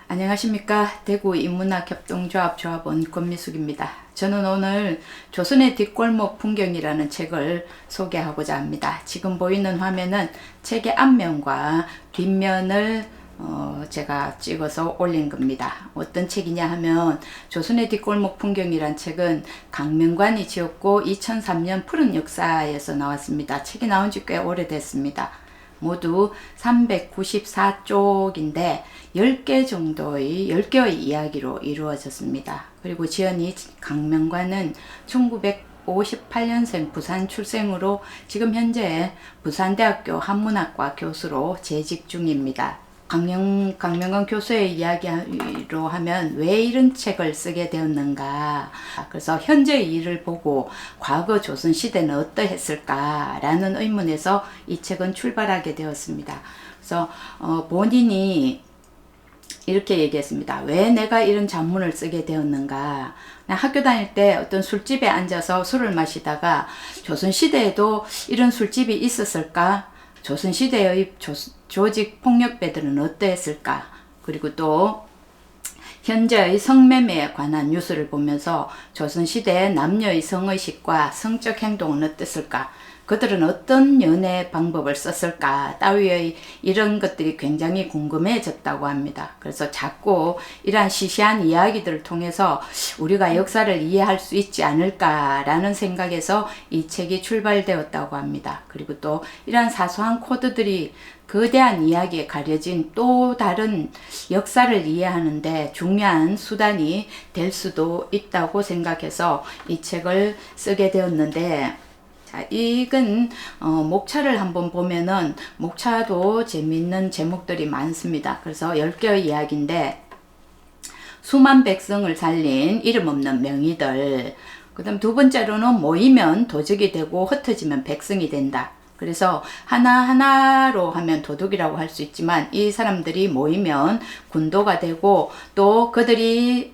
안녕하십니까. 대구 인문학협동조합 조합원 권미숙입니다. 저는 오늘 조선의 뒷골목 풍경이라는 책을 소개하고자 합니다. 지금 보이는 화면은 책의 앞면과 뒷면을 제가 찍어서 올린 겁니다. 어떤 책이냐 하면 조선의 뒷골목 풍경이란 책은 강명관이 지었고 2003년 푸른 역사에서 나왔습니다. 책이 나온 지 꽤 오래됐습니다. 모두 394쪽인데 10개의 이야기로 이루어졌습니다. 그리고 지연이 강명관은 1958년생 부산 출생으로 지금 현재 부산대학교 한문학과 교수로 재직 중입니다. 강명관 교수의 이야기로 하면 왜 이런 책을 쓰게 되었는가, 그래서 현재의 일을 보고 과거 조선시대는 어떠했을까라는 의문에서 이 책은 출발하게 되었습니다. 그래서 본인이 이렇게 얘기했습니다. 왜 내가 이런 작문을 쓰게 되었는가. 학교 다닐 때 어떤 술집에 앉아서 술을 마시다가 조선시대에도 이런 술집이 있었을까? 조선시대의 조직 폭력배들은 어떠했을까? 그리고 또 현재의 성매매에 관한 뉴스를 보면서 조선시대의 남녀의 성의식과 성적 행동은 어땠을까? 그들은 어떤 연애 방법을 썼을까? 따위의 이런 것들이 굉장히 궁금해졌다고 합니다. 그래서 자꾸 이러한 시시한 이야기들을 통해서 우리가 역사를 이해할 수 있지 않을까라는 생각에서 이 책이 출발되었다고 합니다. 그리고 또 이러한 사소한 코드들이 거대한 이야기에 가려진 또 다른 역사를 이해하는데 중요한 수단이 될 수도 있다고 생각해서 이 책을 쓰게 되었는데, 이건 목차를 한번 보면은 목차도 재밌는 제목들이 많습니다. 그래서 10개의 이야기인데, 수만 백성을 살린 이름 없는 명의들, 그 다음 두 번째로는 모이면 도적이 되고 흩어지면 백성이 된다. 그래서 하나하나로 하면 도둑이라고 할 수 있지만 이 사람들이 모이면 군도가 되고 또 그들이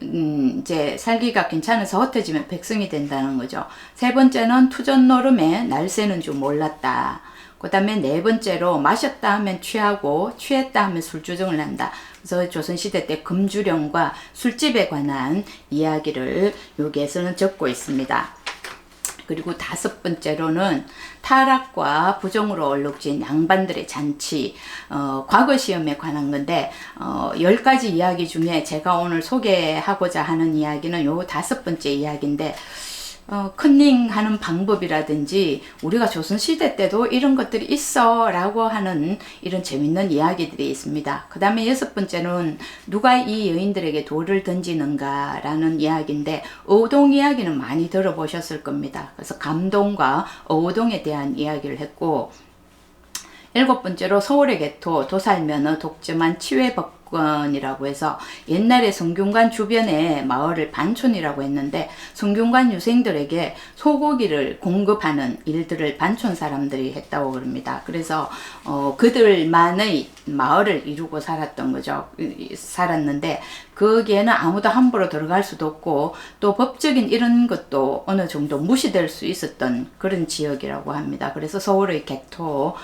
이제 살기가 괜찮아서 흩어지면 백성이 된다는 거죠. 세 번째는 투전 노름에 날새는 줄 몰랐다. 그 다음에 네 번째로 마셨다 하면 취하고 취했다 하면 술주정을 한다. 그래서 조선시대 때 금주령과 술집에 관한 이야기를 여기에서는 적고 있습니다. 그리고 다섯 번째로는 타락과 부정으로 얼룩진 양반들의 잔치, 과거 시험에 관한 건데 10가지 이야기 중에 제가 오늘 소개하고자 하는 이야기는 요 다섯 번째 이야기인데, 컨닝하는 방법이라든지 우리가 조선시대 때도 이런 것들이 있어 라고 하는 이런 재밌는 이야기들이 있습니다. 그 다음에 여섯 번째는 누가 이 여인들에게 돌을 던지는가 라는 이야기인데, 어우동 이야기는 많이 들어보셨을 겁니다. 그래서 감동과 어우동에 대한 이야기를 했고, 일곱 번째로 서울의 개토, 도살면허, 독점한 치외법권이라고 해서 옛날에 성균관 주변의 마을을 반촌이라고 했는데 성균관 유생들에게 소고기를 공급하는 일들을 반촌 사람들이 했다고 그럽니다. 그래서 그들만의 마을을 이루고 살았던 거죠. 살았는데 거기에는 아무도 함부로 들어갈 수도 없고 또 법적인 이런 것도 어느 정도 무시될 수 있었던 그런 지역이라고 합니다. 그래서 서울의 개토,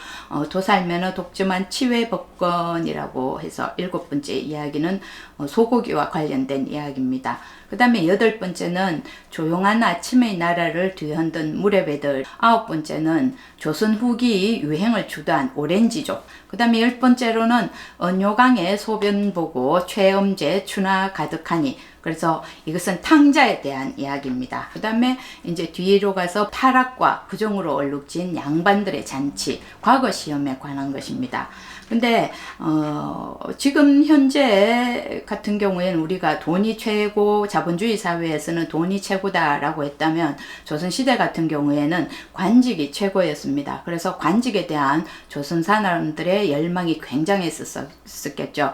도살면허, 독점한 치외법권이라고 해서 일곱 번째 이야기는 소고기와 관련된 이야기입니다. 그 다음에 여덟 번째는 조용한 아침의 나라를 뒤흔든 무렵애들, 아홉 번째는 조선 후기 유행을 주도한 오렌지족, 그 다음에 열 번째로는 언요강의 소변 보고 최엄제 추나 가득하니, 그래서 이것은 탕자에 대한 이야기입니다. 그 다음에 이제 뒤로 가서 타락과 부정으로 얼룩진 양반들의 잔치, 과거 시험에 관한 것입니다. 근데 지금 현재 같은 경우에는 우리가 돈이 최고, 자본주의 사회에서는 돈이 최고다라고 했다면 조선시대 같은 경우에는 관직이 최고였습니다. 그래서 관직에 대한 조선 사람들의 열망이 굉장했었겠죠.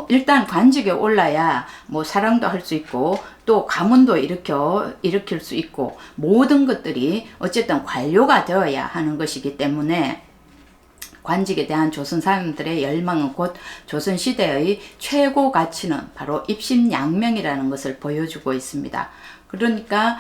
일단 관직에 올라야 뭐 사랑도 할 수 있고 또 가문도 일으킬 수 있고 모든 것들이 어쨌든 관료가 되어야 하는 것이기 때문에 관직에 대한 조선 사람들의 열망은 곧 조선시대의 최고 가치는 바로 입심양명이라는 것을 보여주고 있습니다. 그러니까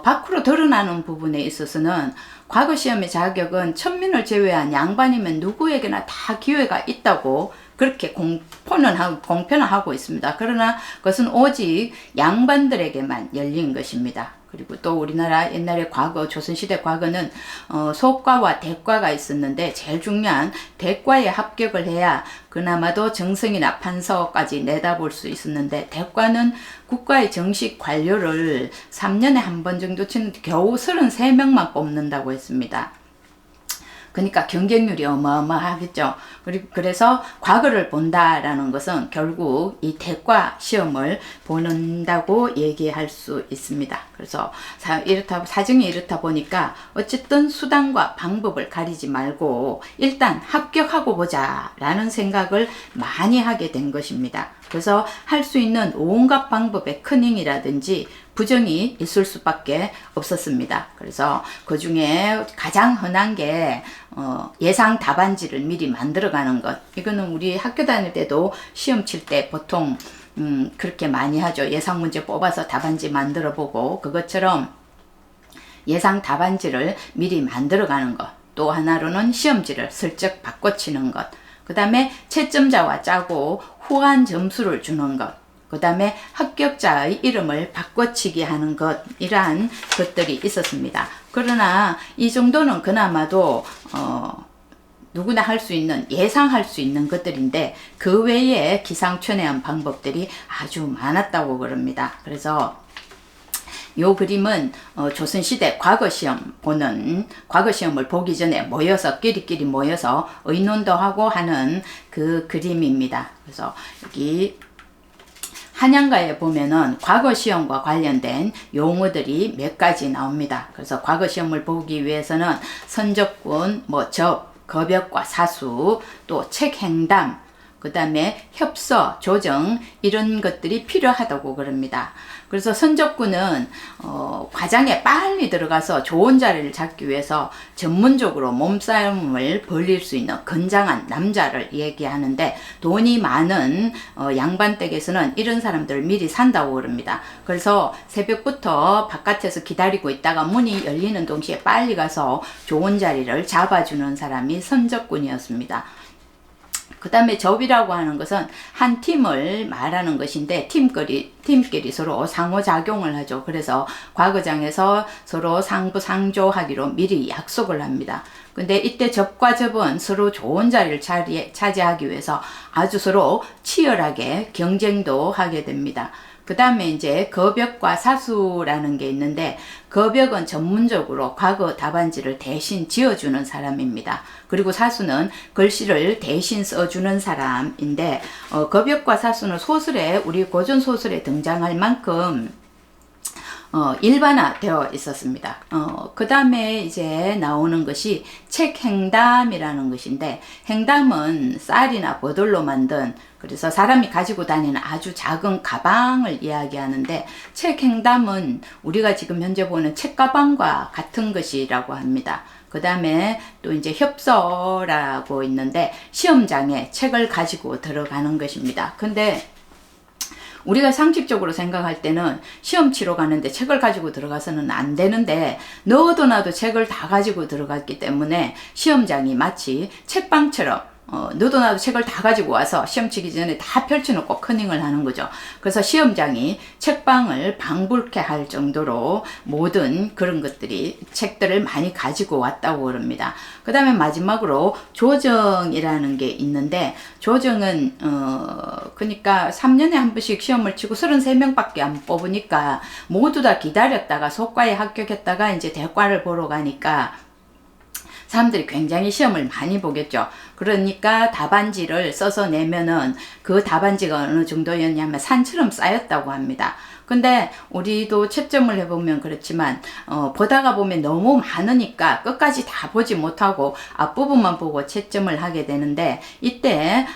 밖으로 드러나는 부분에 있어서는 과거 시험의 자격은 천민을 제외한 양반이면 누구에게나 다 기회가 있다고 그렇게 공표는 하고 있습니다. 그러나 그것은 오직 양반들에게만 열린 것입니다. 그리고 또 우리나라 옛날에 과거 조선시대 과거는 소과와 대과가 있었는데 제일 중요한 대과에 합격을 해야 그나마도 정승이나 판서까지 내다볼 수 있었는데 대과는 국가의 정식 관료를 3년에 한 번 정도 치는데 겨우 33명만 뽑는다고 했습니다. 그러니까 경쟁률이 어마어마하겠죠. 그래서 과거를 본다라는 것은 결국 이 대과 시험을 보는다고 얘기할 수 있습니다. 그래서 사정이 이렇다 보니까 어쨌든 수단과 방법을 가리지 말고 일단 합격하고 보자 라는 생각을 많이 하게 된 것입니다. 그래서 할 수 있는 온갖 방법의 커닝이라든지 부정이 있을 수밖에 없었습니다. 그래서 그 중에 가장 흔한 게 예상 답안지를 미리 만들어가는 것. 이거는 우리 학교 다닐 때도 시험 칠 때 보통 그렇게 많이 하죠. 예상 문제 뽑아서 답안지 만들어 보고 그것처럼 예상 답안지를 미리 만들어가는 것. 또 하나로는 시험지를 슬쩍 바꿔치는 것. 그 다음에 채점자와 짜고 후한 점수를 주는 것. 그 다음에 합격자의 이름을 바꿔치기 하는 것, 이러한 것들이 있었습니다. 그러나 이 정도는 그나마도 누구나 할 수 있는, 예상할 수 있는 것들인데 그 외에 기상천외한 방법들이 아주 많았다고 그럽니다. 그래서 요 그림은 조선시대 과거 시험을 보기 전에 모여서 끼리끼리 모여서 의논도 하고 하는 그 그림입니다. 그래서 여기 한양가에 보면은 과거 시험과 관련된 용어들이 몇 가지 나옵니다. 그래서 과거 시험을 보기 위해서는 선접군, 겁역과 사수, 또 책행담, 그 다음에 협서, 조정 이런 것들이 필요하다고 그럽니다. 그래서 선접군은 과장에 빨리 들어가서 좋은 자리를 잡기 위해서 전문적으로 몸싸움을 벌일 수 있는 건장한 남자를 얘기하는데 돈이 많은 양반댁에서는 이런 사람들을 미리 산다고 그럽니다. 그래서 새벽부터 바깥에서 기다리고 있다가 문이 열리는 동시에 빨리 가서 좋은 자리를 잡아주는 사람이 선접군이었습니다. 그 다음에 접이라고 하는 것은 한 팀을 말하는 것인데 팀끼리 서로 상호작용을 하죠. 그래서 과거장에서 서로 상부상조하기로 미리 약속을 합니다. 근데 이때 접과 접은 서로 좋은 자리를 차지하기 위해서 아주 서로 치열하게 경쟁도 하게 됩니다. 그 다음에 이제 겁역과 사수라는 게 있는데 겁역은 전문적으로 과거 답안지를 대신 지어주는 사람입니다. 그리고 사수는 글씨를 대신 써주는 사람인데 겁역과 사수는 우리 고전 소설에 등장할 만큼 일반화되어 있었습니다. 그 다음에 이제 나오는 것이 책행담이라는 것인데, 행담은 쌀이나 버들로 만든, 그래서 사람이 가지고 다니는 아주 작은 가방을 이야기하는데, 책행담은 우리가 지금 현재 보는 책가방과 같은 것이라고 합니다. 그 다음에 또 이제 협서라고 있는데, 시험장에 책을 가지고 들어가는 것입니다. 근데 우리가 상식적으로 생각할 때는 시험 치러 가는데 책을 가지고 들어가서는 안 되는데 너도 나도 책을 다 가지고 들어갔기 때문에 시험장이 마치 책방처럼 너도 나도 책을 다 가지고 와서 시험 치기 전에 다 펼쳐놓고 커닝을 하는 거죠. 그래서 시험장이 책방을 방불케 할 정도로 모든 그런 것들이 책들을 많이 가지고 왔다고 그럽니다. 그 다음에 마지막으로 조정이라는 게 있는데, 조정은 그러니까 3년에 한 번씩 시험을 치고 33명밖에 안 뽑으니까 모두 다 기다렸다가 속과에 합격했다가 이제 대과를 보러 가니까 사람들이 굉장히 시험을 많이 보겠죠. 그러니까 답안지를 써서 내면은 그 답안지가 어느 정도였냐면 산처럼 쌓였다고 합니다. 근데 우리도 채점을 해보면 그렇지만 보다가 보면 너무 많으니까 끝까지 다 보지 못하고 앞부분만 보고 채점을 하게 되는데, 이때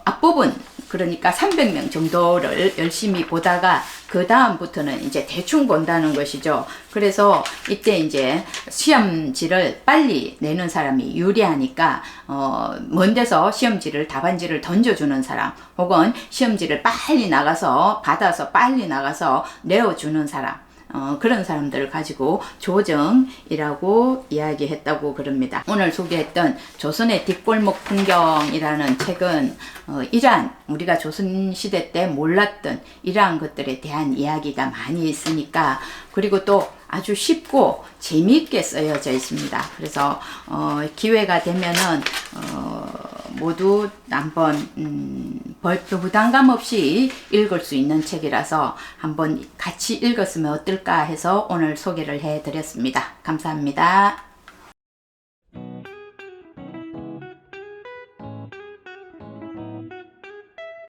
앞부분 그러니까 300명 정도를 열심히 보다가 그 다음부터는 이제 대충 본다는 것이죠. 그래서 이때 이제 시험지를 빨리 내는 사람이 유리하니까 먼 데서 답안지를 던져주는 사람, 혹은 시험지를 빨리 나가서 받아서 빨리 나가서 내어주는 사람, 그런 사람들을 가지고 조정이라고 이야기했다고 그럽니다. 오늘 소개했던 조선의 뒷골목 풍경이라는 책은 이러한 우리가 조선시대 때 몰랐던 이러한 것들에 대한 이야기가 많이 있으니까, 그리고 또 아주 쉽고 재미있게 쓰여져 있습니다. 그래서 기회가 되면은 모두 한번 별도 부담감 없이 읽을 수 있는 책이라서 한번 같이 읽었으면 어떨까 해서 오늘 소개를 해 드렸습니다. 감사합니다.